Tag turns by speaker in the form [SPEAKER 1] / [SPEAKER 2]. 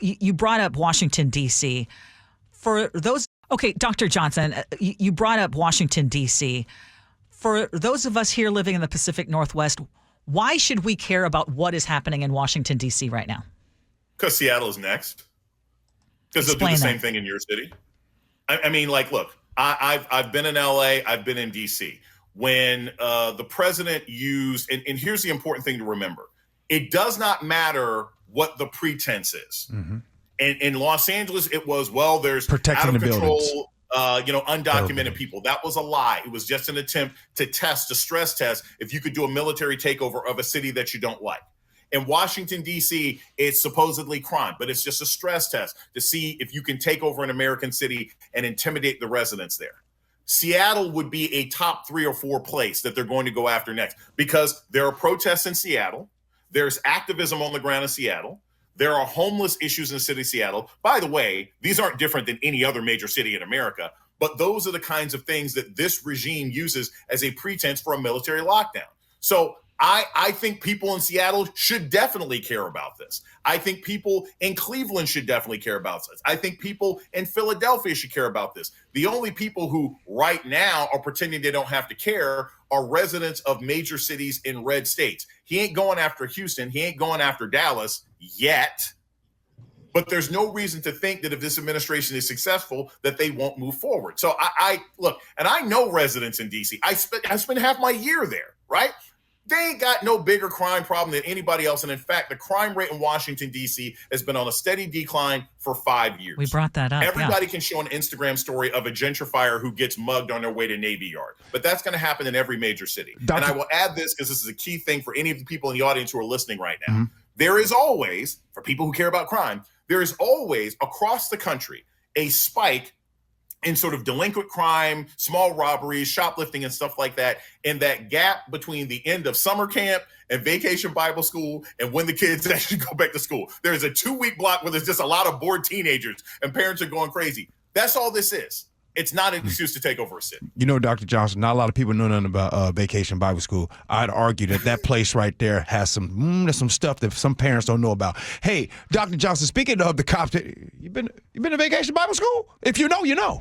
[SPEAKER 1] You brought up Washington, D.C. For those, okay, Dr. Johnson, you brought up Washington, D.C. For those of us here living in the Pacific Northwest, why should we care about what is happening in Washington, D.C. right now?
[SPEAKER 2] Because Seattle is next. Because they'll do the same thing in your city. I mean, like, look, I've been in L.A., I've been in D.C. When the president used, and here's the important thing to remember, it does not matter what the pretense is. Mm-hmm. In Los Angeles, it was, well, there's
[SPEAKER 3] protecting
[SPEAKER 2] out of
[SPEAKER 3] the
[SPEAKER 2] control, undocumented people. That was a lie. It was just an attempt to stress test if you could do a military takeover of a city that you don't like. In Washington, D.C., it's supposedly crime, but it's just a stress test to see if you can take over an American city and intimidate the residents there. Seattle would be a top 3 or 4 place that they're going to go after next because there are protests in Seattle. There's activism on the ground in Seattle. There are homeless issues in the city of Seattle. By the way, these aren't different than any other major city in America, but those are the kinds of things that this regime uses as a pretense for a military lockdown. So I think people in Seattle should definitely care about this. I think people in Cleveland should definitely care about this. I think people in Philadelphia should care about this. The only people who right now are pretending they don't have to care are residents of major cities in red states. He ain't going after Houston. He ain't going after Dallas yet. But there's no reason to think that if this administration is successful, that they won't move forward. So I look, and I know residents in D.C. I spent half my year there, right? They ain't got no bigger crime problem than anybody else. And in fact, the crime rate in Washington, D.C. has been on a steady decline for 5 years.
[SPEAKER 1] We brought that up.
[SPEAKER 2] Everybody can show an Instagram story of a gentrifier who gets mugged on their way to Navy Yard. But that's going to happen in every major city. And I will add this because this is a key thing for any of the people in the audience who are listening right now. Mm-hmm. There is always, for people who care about crime, there is always across the country a spike in sort of delinquent crime, small robberies, shoplifting, and stuff like that. And that gap between the end of summer camp and vacation Bible school and when the kids actually go back to school. There's a 2-week block where there's just a lot of bored teenagers and parents are going crazy. That's all this is. It's not an excuse to take over a city.
[SPEAKER 3] You know, Dr. Johnson, not a lot of people know nothing about Vacation Bible School. I'd argue that place right there has some stuff that some parents don't know about. Hey, Dr. Johnson, speaking of the cops, you been to Vacation Bible School? If you know, you know.